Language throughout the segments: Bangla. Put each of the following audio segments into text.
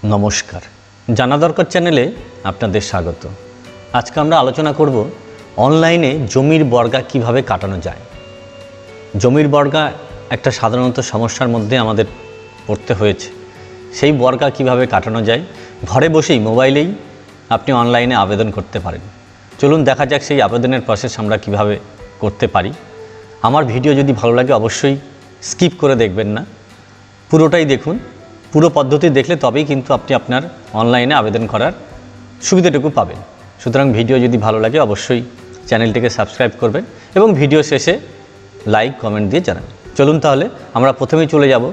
নমস্কার, জানা দরকার চ্যানেলে আপনাদের স্বাগত। আজকে আমরা আলোচনা করব অনলাইনে জমির বর্গা কিভাবে কাটানো যায়। জমির বর্গা একটা সাধারণত সমস্যার মধ্যে আমাদের পড়তে হয়েছে। সেই বর্গা কিভাবে কাটানো যায় ঘরে বসেই মোবাইলেই আপনি অনলাইনে আবেদন করতে পারেন। চলুন দেখা যাক সেই আবেদনের প্রসেস আমরা কিভাবে করতে পারি। আমার ভিডিও যদি ভালো লাগে অবশ্যই স্কিপ করে দেখবেন না, পুরোটাই দেখুন। পুরো পদ্ধতি দেখলে তবেই কিন্তু আপনি আপনার অনলাইনে আবেদন করার সুবিধাটুকু পাবেন। সুতরাং ভিডিও যদি ভালো লাগে অবশ্যই চ্যানেলটিকে সাবস্ক্রাইব করবেন এবং ভিডিও শেষে লাইক কমেন্ট দিয়ে জানাবেন। চলুন তাহলে আমরা প্রথমেই চলে যাব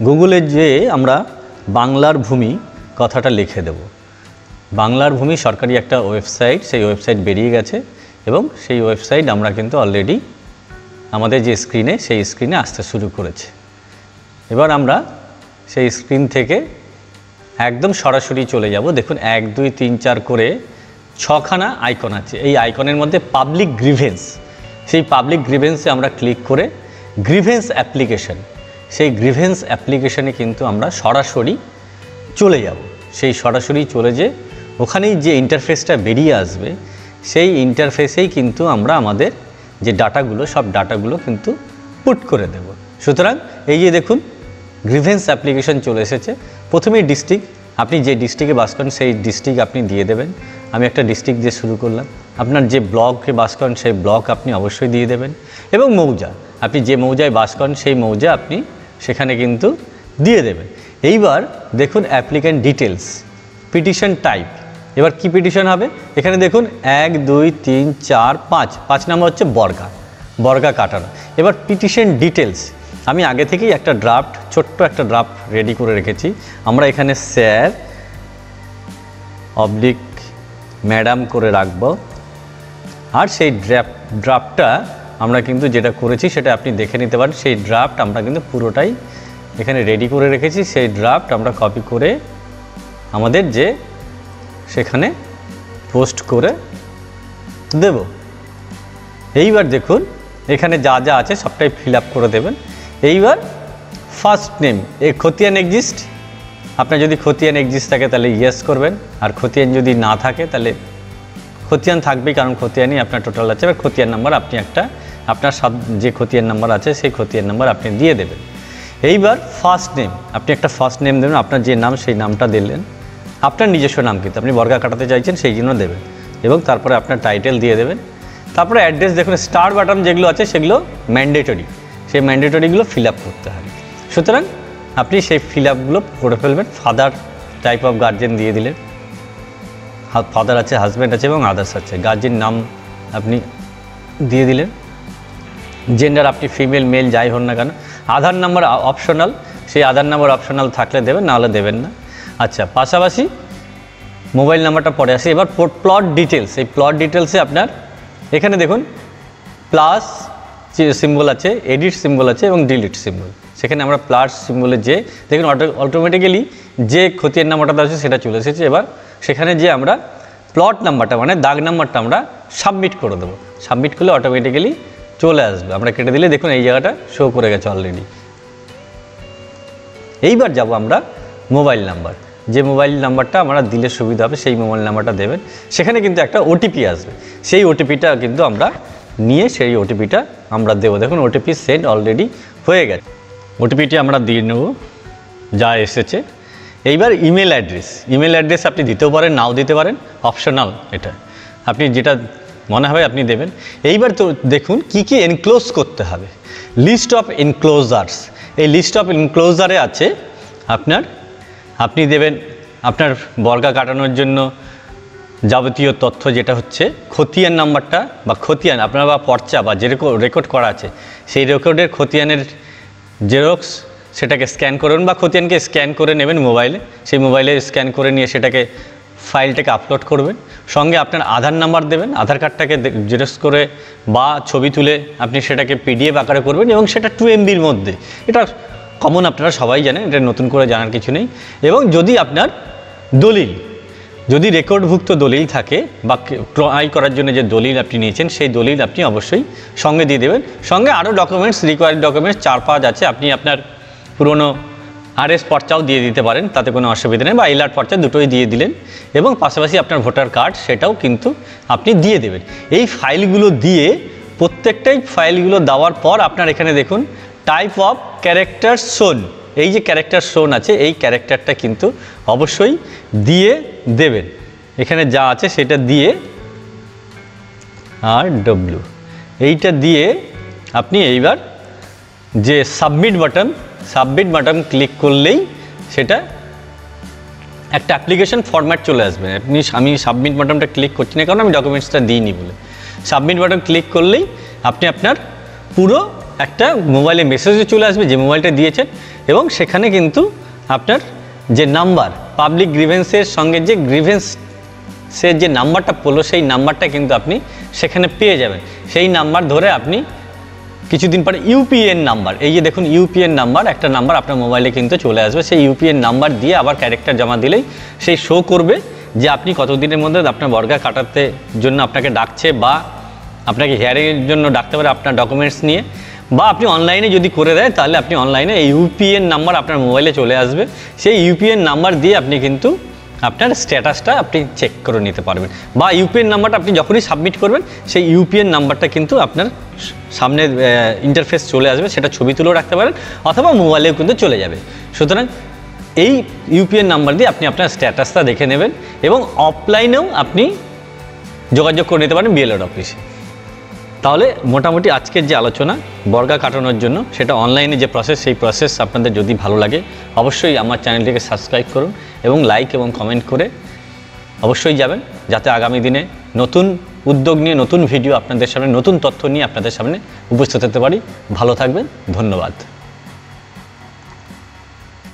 গুগলে যেয়ে আমরা বাংলার ভূমি কথাটা লিখে দেব। বাংলার ভূমি সরকারি একটা ওয়েবসাইট, সেই ওয়েবসাইট বেরিয়ে গেছে এবং সেই ওয়েবসাইট আমরা কিন্তু অলরেডি আমাদের যে স্ক্রিনে সেই স্ক্রিনে আসতে শুরু করেছে। এবার আমরা সেই স্ক্রিন থেকে একদম সরাসরি চলে যাব। দেখুন 1 2 3 4 করে 6খানা আইকন আছে। এই আইকনের মধ্যে পাবলিক গ্রিভেন্স, সেই পাবলিক গ্রিভেন্সে আমরা ক্লিক করে গ্রিভেন্স অ্যাপ্লিকেশন, সেই গ্রিভেন্স অ্যাপ্লিকেশনে কিন্তু আমরা সরাসরি চলে যাব। সেই সরাসরি চলে যে ওখানেই যে ইন্টারফেসটা বেরিয়ে আসবে সেই ইন্টারফেসেই কিন্তু আমরা আমাদের যে ডাটাগুলো সব ডাটাগুলো কিন্তু পুট করে দেব। সুতরাং এই যে দেখুন গ্রিভেন্স অ্যাপ্লিকেশন চলে এসেছে। প্রথমেই ডিস্ট্রিক্ট, আপনি যে ডিস্ট্রিক্টে বাস করেন সেই ডিস্ট্রিক্ট আপনি দিয়ে দেবেন। আমি একটা ডিস্ট্রিক্ট দিয়ে শুরু করলাম। আপনার যে ব্লকে বাস করেন সেই ব্লক আপনি অবশ্যই দিয়ে দেবেন এবং মৌজা, আপনি যে মৌজায় বাস করেন সেই মৌজা আপনি সেখানে কিন্তু দিয়ে দেবেন। এইবার দেখুন অ্যাপ্লিক্যান্ট ডিটেলস, পিটিশন টাইপ। এবার কি পিটিশন হবে এখানে দেখুন 1 2 3 4 5 নম্বর হচ্ছে বর্গা কাটানো। এবার পিটিশন ডিটেলস, আমি আগে থেকেই একটা ছোট্ট একটা ড্রাফট রেডি করে রেখেছি। আমরা এখানে স্যার অবলিক ম্যাডাম করে রাখব। আর সেই ড্রাফটটা আমরা কিন্তু যেটা করেছি সেটা আপনি দেখে নিতে পারেন। সেই ড্রাফট আমরা কিন্তু পুরোটাই এখানে রেডি করে রেখেছি। সেই ড্রাফট আমরা কপি করে আমাদের যে সেখানে পোস্ট করে দেব। এইবার দেখুন এখানে যা যা আছে সবটাই ফিল আপ করে দেবেন। এইবার ফার্স্ট নেম, এ খতিয়ান এক্সিস্ট, আপনার যদি খতিয়ান এক্সিস্ট থাকে তাহলে ইয়েস করবেন, আর খতিয়ান যদি না থাকে তাহলে খতিয়ান থাকবেই, কারণ খতিয়ানই আপনার টোটাল আছে। এবার খতিয়ান নাম্বার আপনি আপনার যে খতিয়ান নাম্বার আছে সেই খতিয়ান নাম্বার আপনি দিয়ে দেবেন। এইবার ফার্স্ট নেম, আপনি একটা ফার্স্ট নেম দেবেন, আপনার যে নাম সেই নামটা দিলেন, আপনার নিজস্ব নাম কিন্তু আপনি বর্গা কাটাতে চাইছেন সেই জন্য দেবেন, এবং তারপরে আপনার টাইটেল দিয়ে দেবেন। তারপরে অ্যাড্রেস, দেখুন স্টার বাটন যেগুলো আছে সেগুলো ম্যান্ডেটরি, সেই ম্যান্ডেটরিগুলো ফিল আপ করতে হবে। সুতরাং আপনি সেই ফিল আপগুলো করে ফেলবেন। ফাদার টাইপ অফ গার্জেন দিয়ে দিলেন, ফাদার আছে, হাজব্যান্ড আছে এবং আদার্স আছে। গার্জেন নাম আপনি দিয়ে দিলেন। জেন্ডার আপনি ফিমেল মেল যাই হন না কেন। আধার নাম্বার অপশনাল, সেই আধার নাম্বার অপশনাল থাকলে দেবেন, নাহলে দেবেন না। আচ্ছা, পাশাপাশি মোবাইল নাম্বারটা পরে আসে। এবার প্লট ডিটেলস, এই প্লট ডিটেলসে আপনার এখানে দেখুন প্লাস যে সিম্বল আছে, এডিট সিম্বল আছে এবং ডিলিট সিম্বল। সেখানে আমরা প্লাস সিম্বলে যে দেখুন অটোমেটিক্যালি যে খতিয়ান নাম্বারটা আছে সেটা চলে এসেছে। এবার সেখানে যে আমরা প্লট নাম্বারটা মানে দাগ নাম্বারটা আমরা সাবমিট করে দেবো। সাবমিট করলে অটোমেটিক্যালি চলে আসবে। আমরা কেটে দিলে দেখুন এই জায়গাটা শো করে গেছে অলরেডি। এইবার যাব আমরা মোবাইল নাম্বার, যে মোবাইল নাম্বারটা আমরা দিলে সুবিধা হবে সেই মোবাইল নাম্বারটা দেবেন। সেখানে কিন্তু একটা ওটিপি আসবে, সেই ওটিপিটা কিন্তু আমরা নিয়ে সেই ওটিপিটা আমরা দেবো। দেখুন ওটিপি সেন্ড অলরেডি হয়ে গেছে, ওটিপিটি আমরা দিয়ে নেব যা এসেছে। এইবার ইমেল অ্যাড্রেস আপনি দিতেও পারেন, নাও দিতে পারেন, অপশনাল। এটা আপনি যেটা মনে হবে আপনি দেবেন। এইবার তো দেখুন কি কি এনক্লোজ করতে হবে। লিস্ট অফ এনক্লোজার্স, এই লিস্ট অফ এনক্লোজারে আছে আপনি দেবেন আপনার বর্গা কাটানোর জন্য যাবতীয় তথ্য, যেটা হচ্ছে খতিয়ান নাম্বারটা বা খতিয়ান আপনার বা পর্চা বা যে রেকর্ড করা আছে সেই রেকর্ডের খতিয়ানের জেরক্স, সেটাকে স্ক্যান করুন বা খতিয়ানকে স্ক্যান করে নেবেন মোবাইলে। সেই মোবাইলে স্ক্যান করে নিয়ে সেটাকে ফাইলটাকে আপলোড করবেন। সঙ্গে আপনার আধার নাম্বার দেবেন, আধার কার্ডটাকে জেরক্স করে বা ছবি তুলে আপনি সেটাকে পিডিএফ আকারে করবেন এবং সেটা 2 MBর মধ্যে। এটা কমন, আপনারা সবাই জানেন, এটা নতুন করে জানার কিছু নেই। এবং যদি আপনার দলিল, যদি রেকর্ডভুক্ত দলিল থাকে বা ক্রয় করার জন্য যে দলিল আপনি নিয়েছেন সেই দলিল আপনি অবশ্যই সঙ্গে দিয়ে দেবেন। সঙ্গে আরও ডকুমেন্টস, রিকোয়ার্ড ডকুমেন্টস 4-5 আছে। আপনি আপনার পুরনো আরএস পর্চাও দিয়ে দিতে পারেন, তাতে কোনো অসুবিধা নেই, বা এলআর পর্চা দুটোই দিয়ে দিলেন এবং পাশাপাশি আপনার ভোটার কার্ড সেটাও কিন্তু আপনি দিয়ে দেবেন। এই ফাইলগুলো দিয়ে প্রত্যেকটাই ফাইলগুলো দেওয়ার পর আপনার এখানে দেখুন টাইপ অফ ক্যারেক্টার শোন, এই যে ক্যারেক্টার শোন আছে এই ক্যারেক্টারটা কিন্তু অবশ্যই দিয়ে দেবেন। এখানে যা আছে সেটা দিয়ে আর ডব্লিউ এইটা দিয়ে আপনি এইবার যে সাবমিট বাটন ক্লিক করলেই সেটা একটা অ্যাপ্লিকেশন ফরম্যাট চলে আসবে। আমি সাবমিট বাটনটা ক্লিক করছি না কারণ আমি ডকুমেন্টসটা দিইনি বলে। সাবমিট বাটন ক্লিক করলেই আপনি আপনার পুরো একটা মোবাইলে মেসেজও চলে আসবে যে মোবাইলটা দিয়েছেন, এবং সেখানে কিন্তু আপনার যে নাম্বার পাবলিক গ্রিভেন্সের সঙ্গে যে গ্রিভেন্সের যে নাম্বারটা পড়লো সেই নাম্বারটা কিন্তু আপনি সেখানে পেয়ে যাবেন। সেই নাম্বার ধরে আপনি কিছুদিন পরে ইউপিএন নাম্বার, এই যে দেখুন ইউপিএন নাম্বার, একটা নাম্বার আপনার মোবাইলে কিন্তু চলে আসবে। সেই ইউপিএন নাম্বার দিয়ে আবার ক্যারেক্টার জমা দিলেই সেই শো করবে যে আপনি কতদিনের মধ্যে আপনার বর্গা কাটাতে জন্য আপনাকে ডাকছে, বা আপনাকে হিয়ারিংয়ের জন্য ডাকতে পারে আপনার ডকুমেন্টস নিয়ে, বা আপনি অনলাইনে যদি করে দেয় তাহলে আপনি অনলাইনে এই ইউপিএন নাম্বার আপনার মোবাইলে চলে আসবে। সেই ইউপিএন নাম্বার দিয়ে আপনি কিন্তু আপনার স্ট্যাটাসটা আপনি চেক করে নিতে পারবেন, বা ইউপিএন নাম্বারটা আপনি যখনই সাবমিট করবেন সেই ইউপিএন নাম্বারটা কিন্তু আপনার সামনে ইন্টারফেস চলে আসবে, সেটা ছবি তুলেও রাখতে পারেন অথবা মোবাইলেও কিন্তু চলে যাবে। সুতরাং এই ইউপিএন নাম্বার দিয়ে আপনি আপনার স্ট্যাটাসটা দেখে নেবেন এবং অফলাইনেও আপনি যোগাযোগ করে নিতে পারেন বিএলআর অফিসে। তাহলে মোটামুটি আজকের যে আলোচনা বর্গা কাটানোর জন্য সেটা অনলাইনে যে প্রসেস, সেই প্রসেস আপনাদের যদি ভালো লাগে অবশ্যই আমার চ্যানেলটিকে সাবস্ক্রাইব করুন এবং লাইক এবং কমেন্ট করে অবশ্যই যাবেন, যাতে আগামী দিনে নতুন উদ্যোগ নিয়ে নতুন ভিডিও আপনাদের সামনে, নতুন তথ্য নিয়ে আপনাদের সামনে উপস্থিত হতে পারি। ভালো থাকবেন, ধন্যবাদ।